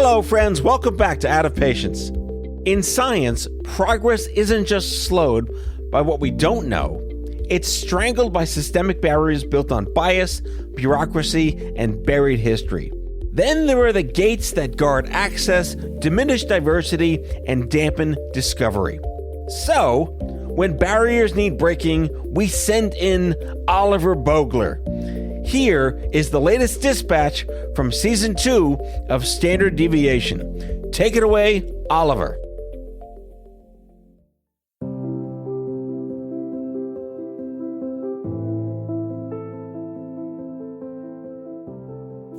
Hello, friends. Welcome back to Out of Patience. In science, progress isn't just slowed by what we don't know. It's strangled by systemic barriers built on bias, bureaucracy, and buried history. Then there are the gates that guard access, diminish diversity, and dampen discovery. So, when barriers need breaking, we send in Oliver Bogler. Here is the latest dispatch from Season 2 of Standard Deviation. Take it away, Oliver.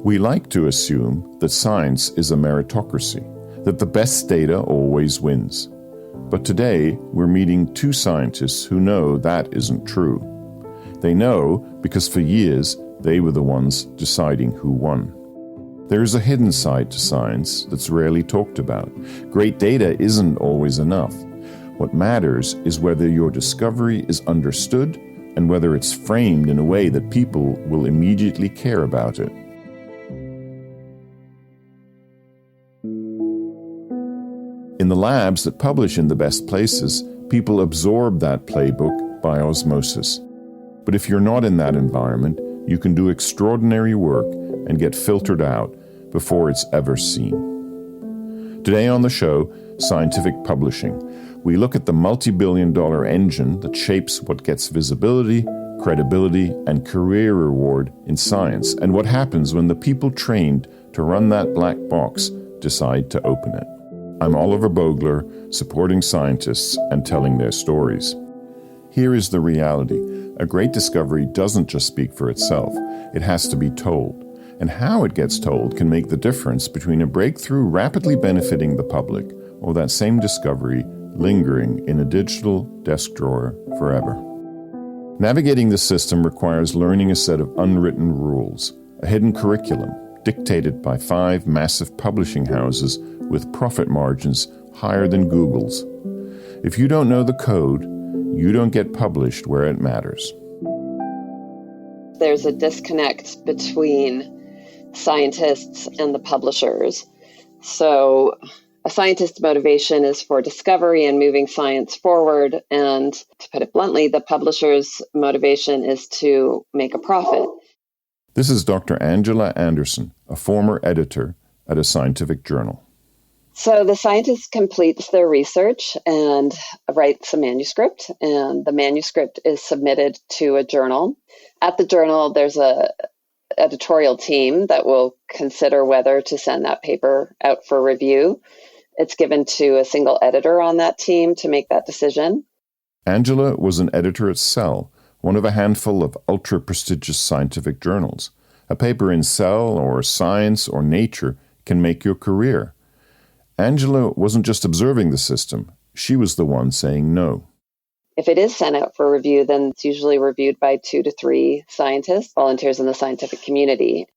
We like to assume that science is a meritocracy, that the best data always wins. But today, we're meeting two scientists who know that isn't true. They know because for years, they were the ones deciding who won. There is a hidden side to science that's rarely talked about. Great data isn't always enough. What matters is whether your discovery is understood and whether it's framed in a way that people will immediately care about it. In the labs that publish in the best places, people absorb that playbook by osmosis. But if you're not in that environment, you can do extraordinary work and get filtered out before it's ever seen. Today on the show, Scientific Publishing, we look at the multi-billion-dollar engine that shapes what gets visibility, credibility, and career reward in science, and what happens when the people trained to run that black box decide to open it. I'm Oliver Bogler, supporting scientists and telling their stories. Here is the reality. A great discovery doesn't just speak for itself. It has to be told. And how it gets told can make the difference between a breakthrough rapidly benefiting the public or that same discovery lingering in a digital desk drawer forever. Navigating the system requires learning a set of unwritten rules, a hidden curriculum dictated by 5 massive publishing houses with profit margins higher than Google's. If you don't know the code, you don't get published where it matters. There's a disconnect between scientists and the publishers. So a scientist's motivation is for discovery and moving science forward. And to put it bluntly, the publisher's motivation is to make a profit. This is Dr. Angela Anderson, a former editor at a scientific journal. So the scientist completes their research and writes a manuscript, and the manuscript is submitted to a journal. At the journal, there's a editorial team that will consider whether to send that paper out for review. It's given to a single editor on that team to make that decision. Angela was an editor at Cell, one of a handful of ultra-prestigious scientific journals. A paper in Cell or Science or Nature can make your career. Angela wasn't just observing the system, she was the one saying no. If it is sent out for review, then it's usually reviewed by 2 to 3 scientists, volunteers in the scientific community.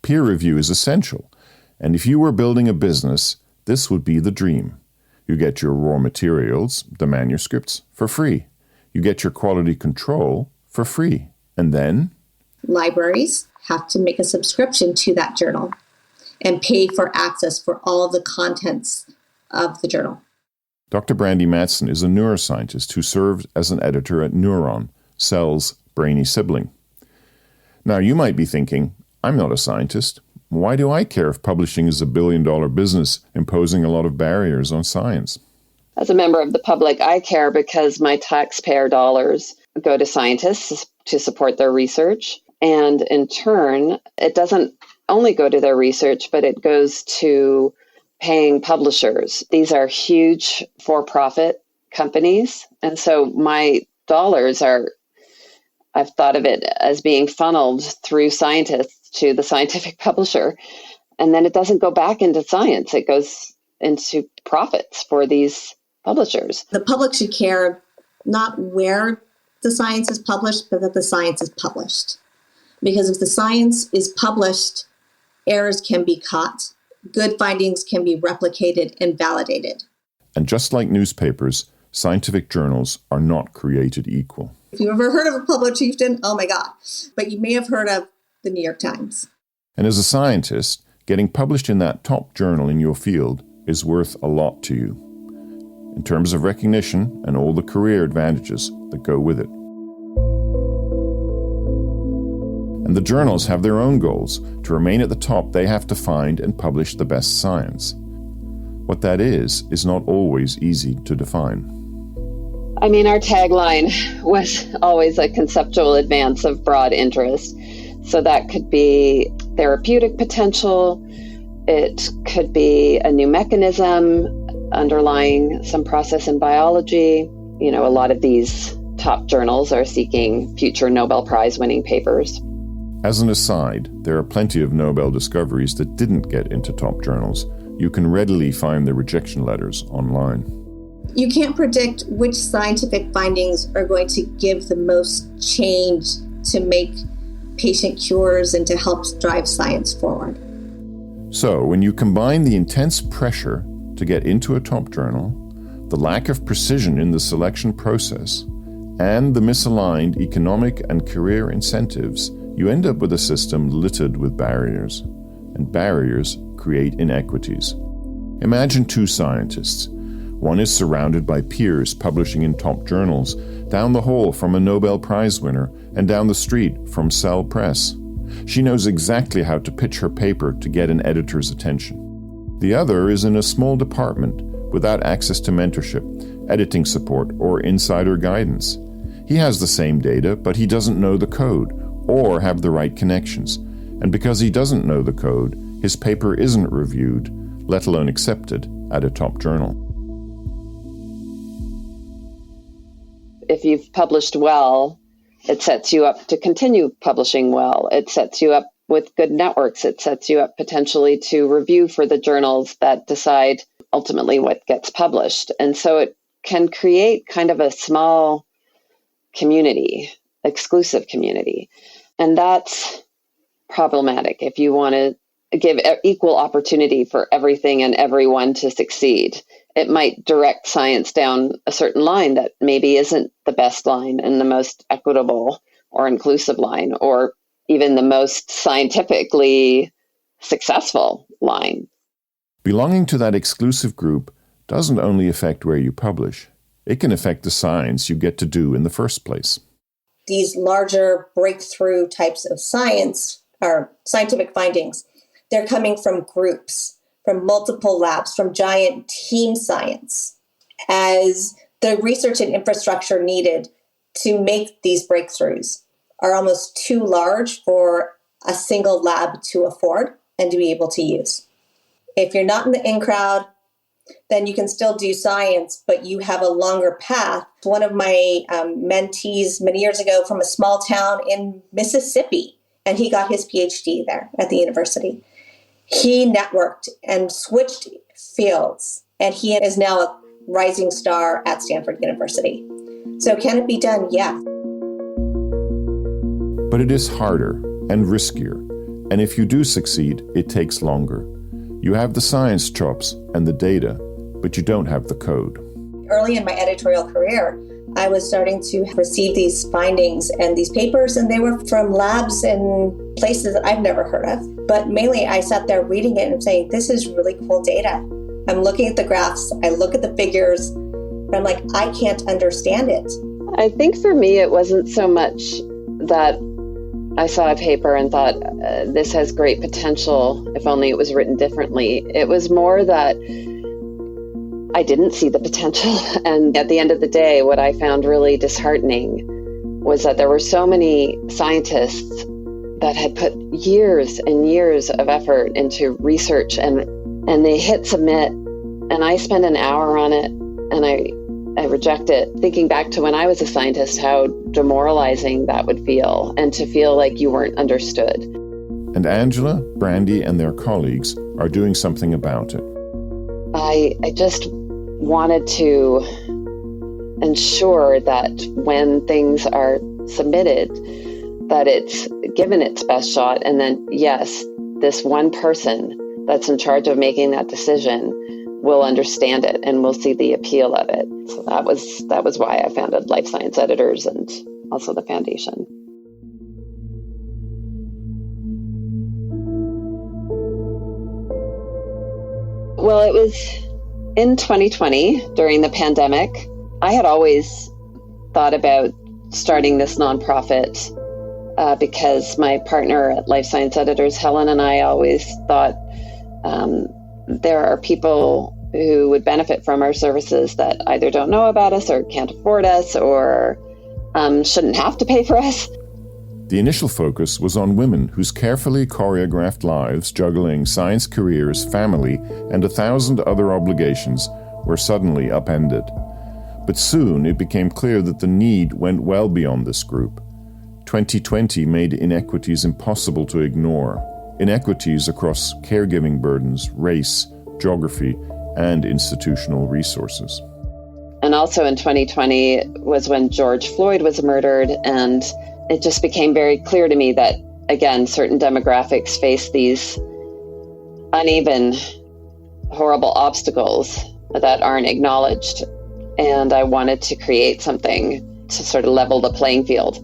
Peer review is essential, and if you were building a business, this would be the dream. You get your raw materials, the manuscripts, for free. You get your quality control for free. And then? Libraries have to make a subscription to that journal and pay for access for all of the contents of the journal. Dr. Brandi Mattson is a neuroscientist who served as an editor at Neuron, Cell's brainy sibling. Now, you might be thinking, I'm not a scientist. Why do I care if publishing is a billion-dollar business imposing a lot of barriers on science? As a member of the public, I care because my taxpayer dollars go to scientists to support their research. And in turn, it doesn't only go to their research, but it goes to paying publishers. These are huge for-profit companies. And so my dollars I've thought of it as being funneled through scientists to the scientific publisher. And then it doesn't go back into science. It goes into profits for these publishers. The public should care not where the science is published, but that the science is published. Because if the science is published, errors can be caught, good findings can be replicated and validated. And just like newspapers, scientific journals are not created equal. If you've ever heard of a publication, oh my God. But you may have heard of the New York Times. And as a scientist, getting published in that top journal in your field is worth a lot to you, in terms of recognition and all the career advantages that go with it. And the journals have their own goals. To remain at the top, they have to find and publish the best science. What that is not always easy to define. I mean, our tagline was always a conceptual advance of broad interest. So that could be therapeutic potential. It could be a new mechanism underlying some process in biology. You know, a lot of these top journals are seeking future Nobel Prize winning papers. As an aside, there are plenty of Nobel discoveries that didn't get into top journals. You can readily find the rejection letters online. You can't predict which scientific findings are going to give the most change to make patient cures and to help drive science forward. So, when you combine the intense pressure to get into a top journal, the lack of precision in the selection process, and the misaligned economic and career incentives, you end up with a system littered with barriers. And barriers create inequities. Imagine two scientists. One is surrounded by peers publishing in top journals, down the hall from a Nobel Prize winner, and down the street from Cell Press. She knows exactly how to pitch her paper to get an editor's attention. The other is in a small department without access to mentorship, editing support, or insider guidance. He has the same data, but he doesn't know the code or have the right connections. And because he doesn't know the code, his paper isn't reviewed, let alone accepted, at a top journal. If you've published well, it sets you up to continue publishing well. It sets you up with good networks. It sets you up potentially to review for the journals that decide ultimately what gets published. And so it can create kind of a small community, exclusive community. And that's problematic if you want to give equal opportunity for everything and everyone to succeed. It might direct science down a certain line that maybe isn't the best line and the most equitable or inclusive line, or even the most scientifically successful line. Belonging to that exclusive group doesn't only affect where you publish, it can affect the science you get to do in the first place. These larger breakthrough types of science or scientific findings, they're coming from groups, from multiple labs, from giant team science, as the research and infrastructure needed to make these breakthroughs are almost too large for a single lab to afford and to be able to use. If you're not in the in crowd, then you can still do science, but you have a longer path. One of my mentees many years ago from a small town in Mississippi, and he got his PhD there at the university. He networked and switched fields, and he is now a rising star at Stanford University. So can it be done? Yeah. But it is harder and riskier, and if you do succeed, it takes longer. You have the science chops and the data, but you don't have the code. Early in my editorial career, I was starting to receive these findings and these papers, and they were from labs and places that I've never heard of. But mainly I sat there reading it and saying, this is really cool data. I'm looking at the graphs, I look at the figures, and I'm like, I can't understand it. I think for me, it wasn't so much that I saw a paper and thought, this has great potential, if only it was written differently. It was more that I didn't see the potential. And at the end of the day, what I found really disheartening was that there were so many scientists that had put years and years of effort into research, and they hit submit, and I spent an hour on it, and I reject it, thinking back to when I was a scientist, how demoralizing that would feel, and to feel like you weren't understood. And Angela, Brandi, and their colleagues are doing something about it. I just wanted to ensure that when things are submitted, that it's given its best shot, and then, yes, this one person that's in charge of making that decision will understand it and will see the appeal of it. So that was why I founded Life Science Editors and also the foundation. Well, it was in 2020 during the pandemic. I had always thought about starting this nonprofit because my partner at Life Science Editors, Helen, and I always thought there are people who would benefit from our services that either don't know about us or can't afford us or shouldn't have to pay for us. The initial focus was on women whose carefully choreographed lives, juggling science careers, family, and 1,000 other obligations, were suddenly upended. But soon it became clear that the need went well beyond this group. 2020 made inequities impossible to ignore. Inequities across caregiving burdens, race, geography, and institutional resources. And also in 2020 was when George Floyd was murdered, and it just became very clear to me that, again, certain demographics face these uneven, horrible obstacles that aren't acknowledged. And I wanted to create something to sort of level the playing field.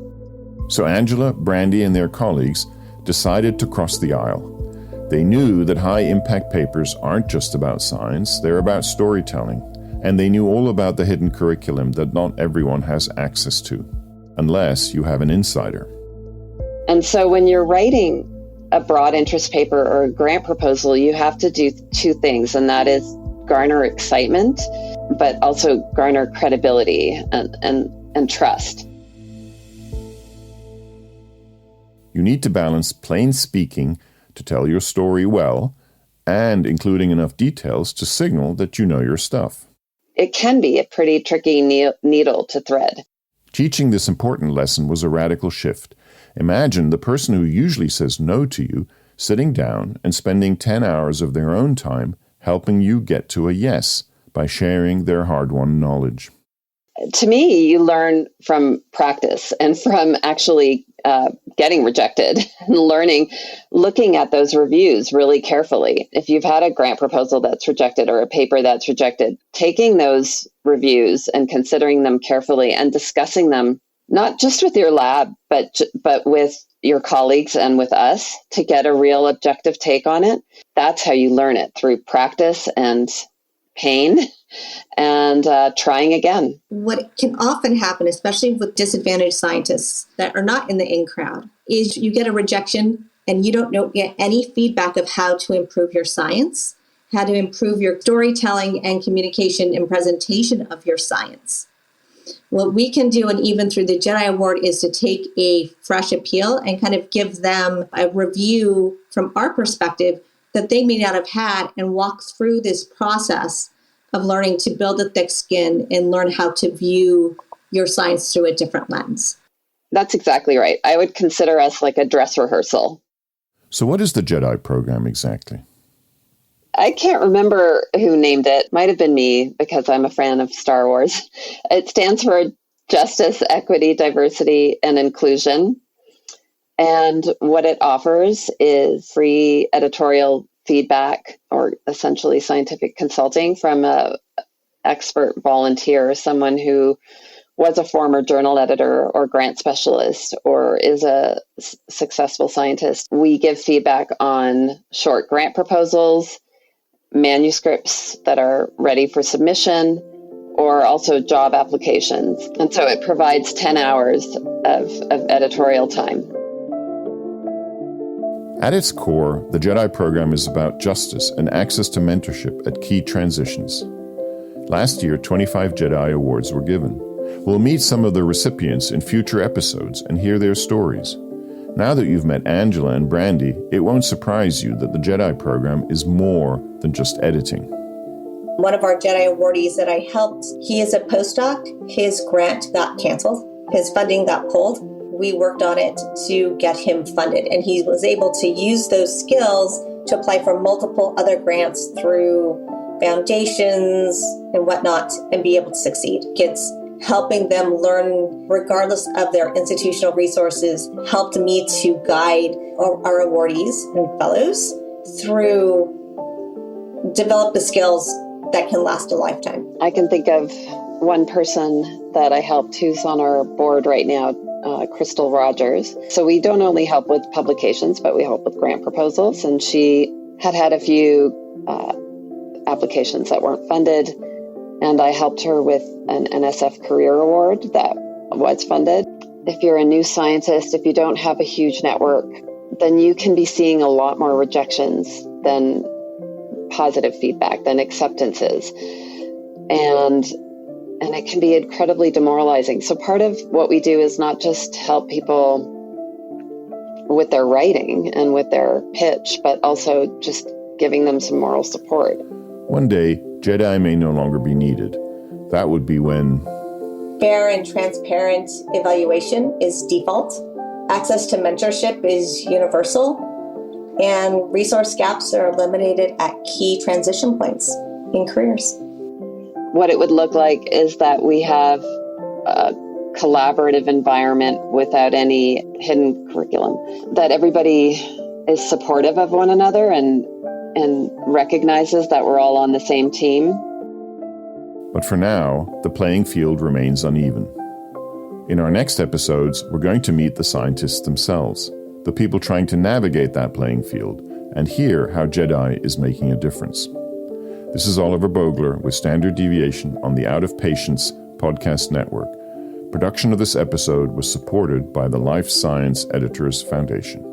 So Angela, Brandi, and their colleagues decided to cross the aisle. They knew that high-impact papers aren't just about science, they're about storytelling. And they knew all about the hidden curriculum that not everyone has access to, unless you have an insider. And so when you're writing a broad interest paper or a grant proposal, you have to do two things, and that is garner excitement, but also garner credibility and trust. You need to balance plain speaking to tell your story well and including enough details to signal that you know your stuff. It can be a pretty tricky needle to thread. Teaching this important lesson was a radical shift. Imagine the person who usually says no to you sitting down and spending 10 hours of their own time helping you get to a yes by sharing their hard-won knowledge. To me, you learn from practice and from actually getting rejected and looking at those reviews really carefully. If you've had a grant proposal that's rejected or a paper that's rejected, taking those reviews and considering them carefully and discussing them, not just with your lab, but with your colleagues and with us to get a real objective take on it. That's how you learn it, through practice and pain and trying again. What can often happen, especially with disadvantaged scientists that are not in the in crowd, is you get a rejection and you don't get any feedback of how to improve your science, how to improve your storytelling and communication and presentation of your science. What we can do, and even through the JEDI Award, is to take a fresh appeal and kind of give them a review from our perspective that they may not have had, and walk through this process of learning to build a thick skin and learn how to view your science through a different lens. That's exactly right. I would consider us like a dress rehearsal. So what is the JEDI program exactly? I can't remember who named it. Might have been me, because I'm a fan of Star Wars. It stands for Justice, Equity, Diversity, and Inclusion. And what it offers is free editorial feedback, or essentially scientific consulting from an expert volunteer, someone who was a former journal editor or grant specialist or is a successful scientist. We give feedback on short grant proposals, manuscripts that are ready for submission, or also job applications. And so it provides 10 hours of editorial time. At its core, the JEDI program is about justice and access to mentorship at key transitions. Last year, 25 JEDI awards were given. We'll meet some of the recipients in future episodes and hear their stories. Now that you've met Angela and Brandi, it won't surprise you that the JEDI program is more than just editing. One of our JEDI awardees that I helped, he is a postdoc. His grant got canceled. His funding got pulled. We worked on it to get him funded, and he was able to use those skills to apply for multiple other grants through foundations and whatnot and be able to succeed. Kids, helping them learn regardless of their institutional resources, helped me to guide our awardees and fellows through develop the skills that can last a lifetime. I can think of one person that I helped who's on our board right now, Crystal Rogers. So we don't only help with publications, but we help with grant proposals. And she had a few applications that weren't funded. And I helped her with an NSF Career Award that was funded. If you're a new scientist, if you don't have a huge network, then you can be seeing a lot more rejections than positive feedback, than acceptances. And it can be incredibly demoralizing. So part of what we do is not just help people with their writing and with their pitch, but also just giving them some moral support. One day, JEDI may no longer be needed. That would be when fair and transparent evaluation is default, access to mentorship is universal, and resource gaps are eliminated at key transition points in careers. What it would look like is that we have a collaborative environment without any hidden curriculum, that everybody is supportive of one another and recognizes that we're all on the same team. But for now, the playing field remains uneven. In our next episodes, we're going to meet the scientists themselves, the people trying to navigate that playing field, and hear how JEDI is making a difference. This is Oliver Bogler with Standard Deviation on the Out of Patience podcast network. Production of this episode was supported by the Life Science Editors Foundation.